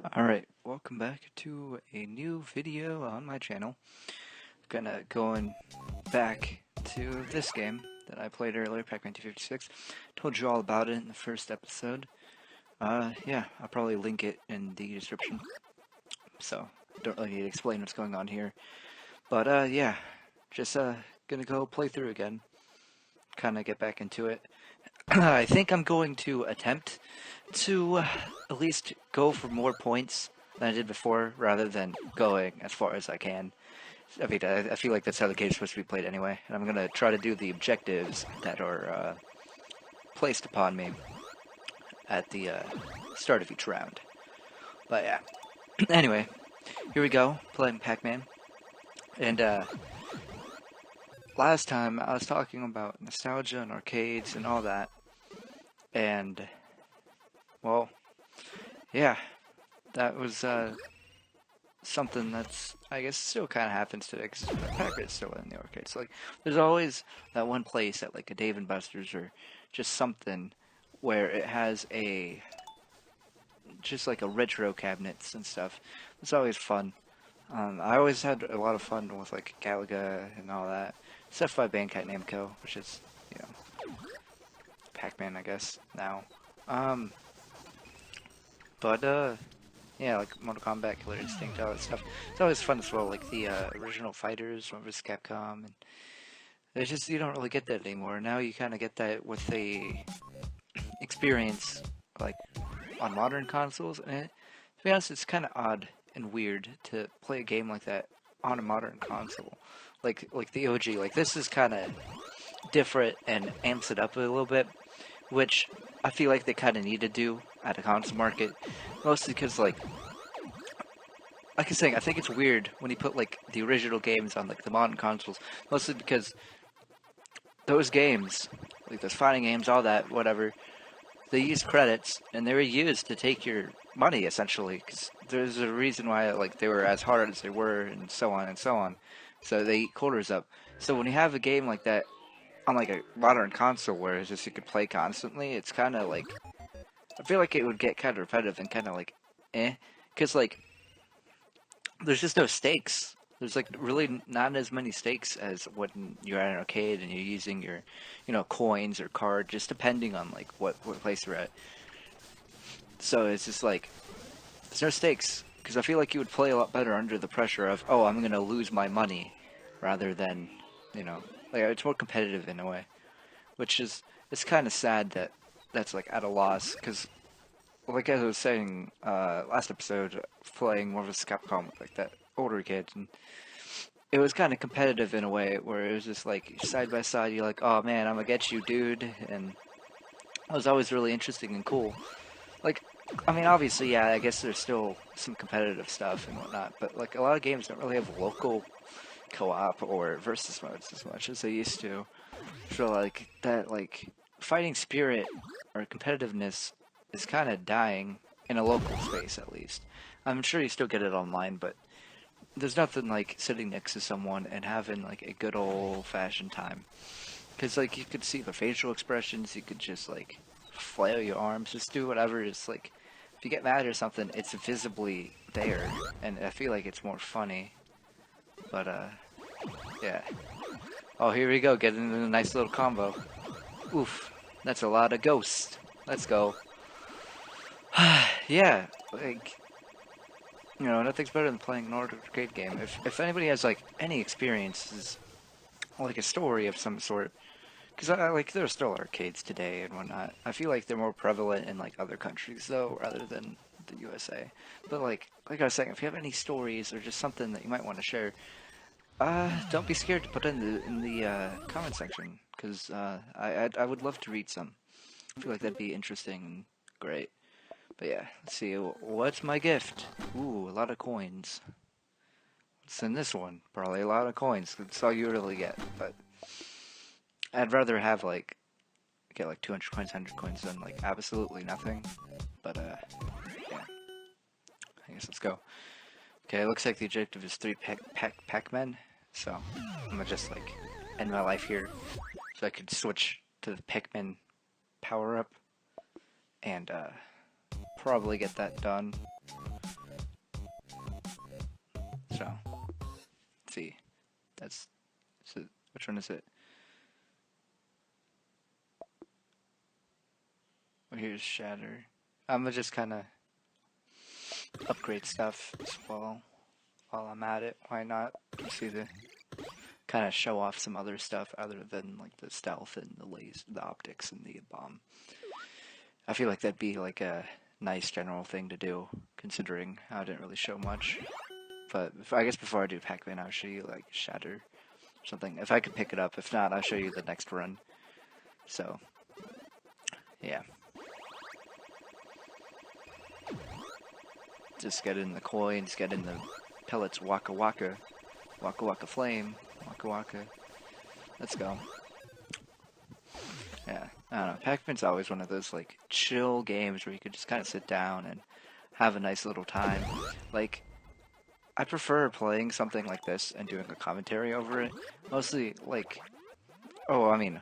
Alright, welcome back to a new video on my channel. Gonna going back to this game that I played earlier, Pac-Man 256. Told you all about it in the first episode. Yeah, I'll probably link it in the description. So, don't really need to explain what's going on here. But, yeah, just, gonna go play through again. Kinda get back into it. I think I'm going to attempt to at least go for more points than I did before, rather than going as far as I can. I mean, I feel like that's how the game's supposed to be played anyway, and I'm going to try to do the objectives that are placed upon me at the start of each round. But yeah, anyway, here we go, playing Pac-Man. And last time I was talking about nostalgia and arcades and all that, and well, yeah, that was something that's, I guess, still kind of happens today, because Pac-Man's still in the arcades. Like, there's always that one place at like a Dave and Buster's or just something where it has just like a retro cabinets and stuff. It's always fun. I always had a lot of fun with like Galaga and all that. Stuff by Bandcat Namco, which is, you know, Pac-Man, I guess, now. But yeah, like Mortal Kombat, Killer Instinct, all that stuff. It's always fun as well, like the original fighters from vs. Capcom, and it's just, you don't really get that anymore. Now you kind of get that with the experience, like, on modern consoles, and to be honest, it's kind of odd and weird to play a game like that on a modern console. Like the OG, like, this is kind of different and amps it up a little bit, which I feel like they kind of need to do at a console market, mostly because, like I was saying, I think it's weird when you put like the original games on like the modern consoles, mostly because those games, like those fighting games, all that, whatever, they use credits and they were used to take your money essentially, because there's a reason why like they were as hard as they were, and so on and so on. So they eat quarters up. So when you have a game like that on like a modern console where it's just you could play constantly, it's kind of like, I feel like it would get kind of repetitive and kind of like, because like there's just no stakes. There's like really not as many stakes as when you're at an arcade and you're using your, coins or card, just depending on like what place you're at. So it's just like there's no stakes, because I feel like you would play a lot better under the pressure of, oh, I'm gonna lose my money, rather than, like, it's more competitive in a way, which is, it's kind of sad that that's like at a loss, because like I was saying last episode, playing more of a Capcom with like that older kid, and it was kind of competitive in a way where it was just like side by side. You're like, oh man, I'm gonna get you, dude, and it was always really interesting and cool. Like, I mean, obviously, yeah, I guess there's still some competitive stuff and whatnot, but like a lot of games don't really have local co-op or versus modes as much as they used to. So like that, like fighting spirit or competitiveness is kind of dying in a local space, at least. I'm sure you still get it online, but there's nothing like sitting next to someone and having like a good old-fashioned time. Because like you could see the facial expressions, you could just like flail your arms, just do whatever. Just like if you get mad or something, it's visibly there, and I feel like it's more funny. But yeah. Oh, here we go, getting into a nice little combo. Oof, that's a lot of ghosts. Let's go. Yeah, like, nothing's better than playing an arcade game. If anybody has like any experiences, like a story of some sort, because I like, there's still arcades today and whatnot. I feel like they're more prevalent in like other countries though, rather than the USA. But like I was saying, if you have any stories or just something that you might want to share, don't be scared to put it in the comment section, because I would love to read some. I feel like that'd be interesting and great. But yeah, let's see, what's my gift? Ooh, a lot of coins. What's in this one? Probably a lot of coins. That's all you really get, but I'd rather have like, get like 200 coins, 100 coins than like absolutely nothing. But yeah, I guess let's go. Okay, it looks like the objective is 3 Pac-Men, so I'm gonna just like end my life here, so I could switch to the Pac-Man power-up, and probably get that done. Which one is it? Well, here's Shatter. I'm gonna just kind of upgrade stuff as well while I'm at it. Why not? See the kind of show off some other stuff other than like the stealth and the laser, the optics and the bomb. I feel like that'd be like a nice general thing to do, considering I didn't really show much. But I guess before I do Pac-Man, I'll show you like Shatter or something. If I could pick it up. If not, I'll show you the next run. So, yeah. Just get in the coins, get in the pellets, Waka Waka. Waka Waka Flame. Waka Waka. Let's go. Yeah, I don't know. Pac-Man's always one of those like chill games where you could just kind of sit down and have a nice little time. Like, I prefer playing something like this and doing a commentary over it. Mostly like, oh, I mean,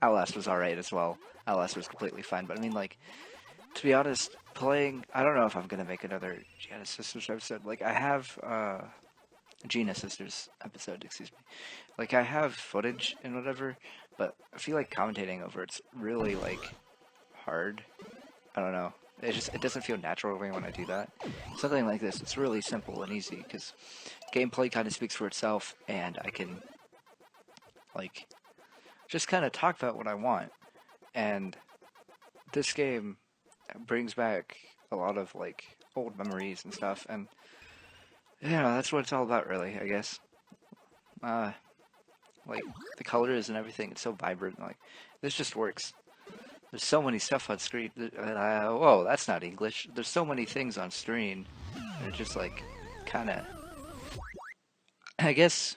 Outlast was alright as well. Outlast was completely fine, but I mean, like, to be honest, playing, I don't know if I'm gonna make another Gianna Sisters episode. Like, I have Gina Sisters episode, excuse me. Like, I have footage and whatever, but I feel like commentating over it's really like hard. I don't know. It doesn't feel natural to me when I do that. Something like this, it's really simple and easy because gameplay kind of speaks for itself, and I can like just kind of talk about what I want. And this game brings back a lot of like old memories and stuff, and yeah, that's what it's all about, really, I guess. Like the colors and everything, it's so vibrant. Like this just works. There's so many stuff on screen. Whoa, that's not English. There's so many things on screen. And it just like kind of, I guess,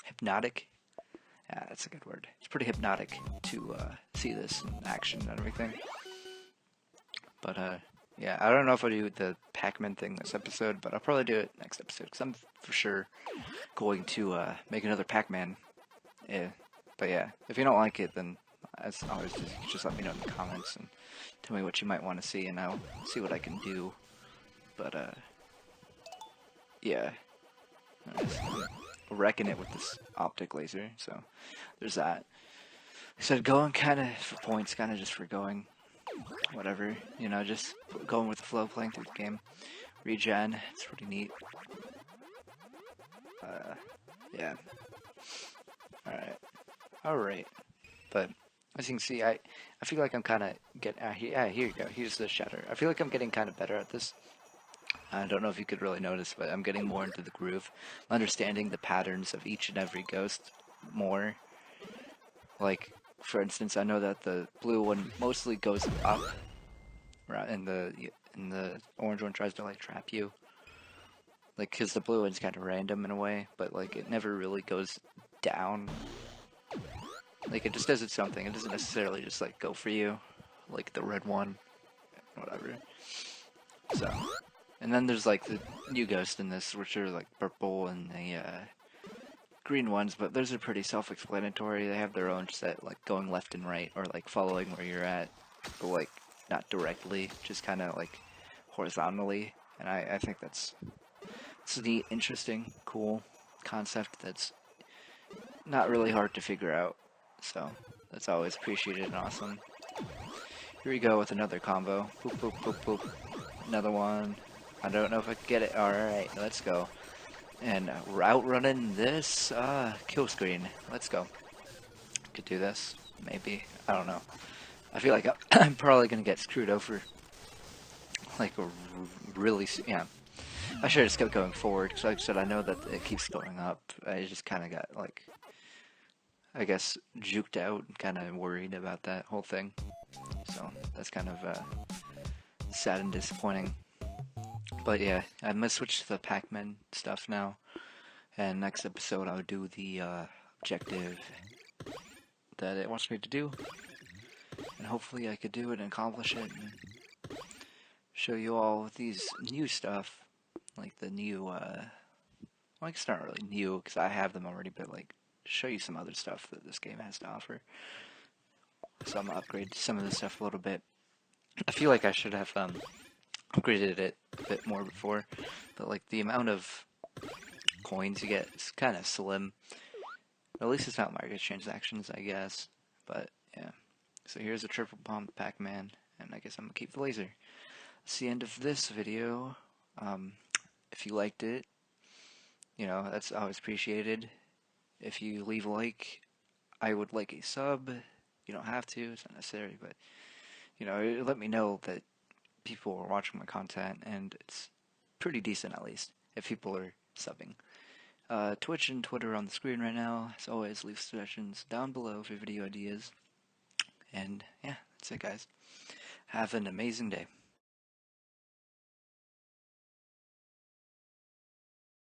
hypnotic. Yeah, that's a good word. It's pretty hypnotic to see this in action and everything. But yeah, I don't know if I'll do the Pac-Man thing this episode, but I'll probably do it next episode because I'm for sure going to make another Pac-Man. Yeah, but yeah, if you don't like it, then as always, just let me know in the comments and tell me what you might want to see, and I'll see what I can do. But yeah, I'm wrecking it with this optic laser. So there's that. I said going kind of for points, kind of just for going. Whatever, you know, just going with the flow, playing through the game. Regen, it's pretty neat. Yeah. Alright. But, as you can see, I feel like I'm kind of getting... here you go, here's the Shatter. I feel like I'm getting kind of better at this. I don't know if you could really notice, but I'm getting more into the groove. Understanding the patterns of each and every ghost more. Like, for instance, I know that the blue one mostly goes up, right? And the orange one tries to like trap you. Like, cause the blue one's kind of random in a way, but like it never really goes down. Like it just does its something. It doesn't necessarily just like go for you, like the red one, whatever. So, and then there's like the new ghost in this, which are like purple and the green ones, but those are pretty self-explanatory. They have their own set, like going left and right, or like following where you're at, but like not directly, just kind of like horizontally. And I think it's a neat, interesting, cool concept that's not really hard to figure out. So that's always appreciated and awesome. Here we go with another combo. Boop, boop, boop, boop. Another one. I don't know if I can get it. Alright, let's go. And we're outrunning this kill screen. Let's go. Could do this. Maybe. I don't know. I feel like I'm probably going to get screwed over. Like, really... Yeah. I should have just kept going forward, because like I said, I know that it keeps going up. I just kind of got, like... I guess, juked out and kind of worried about that whole thing. So, that's kind of sad and disappointing. But yeah, I'm gonna switch to the Pac-Man stuff now, and next episode I'll do the objective that it wants me to do, and hopefully I could do it and accomplish it, and show you all these new stuff, like the new, well, it's not really new, because I have them already, but like, show you some other stuff that this game has to offer. So I'm gonna upgrade some of this stuff a little bit. I feel like I should have, upgraded it a bit more before, but like the amount of coins you get is kind of slim. At least it's not microtransactions, I guess. But yeah. So here's a triple pump Pac-Man, and I guess I'm gonna keep the laser. That's the end of this video. If you liked it, that's always appreciated. If you leave a like, I would like a sub. You don't have to, it's not necessary, but it let me know that people are watching my content, and it's pretty decent at least if people are subbing. Twitch and Twitter on the screen right now. As always, leave suggestions down below for video ideas. And yeah, that's it, guys. Have an amazing day.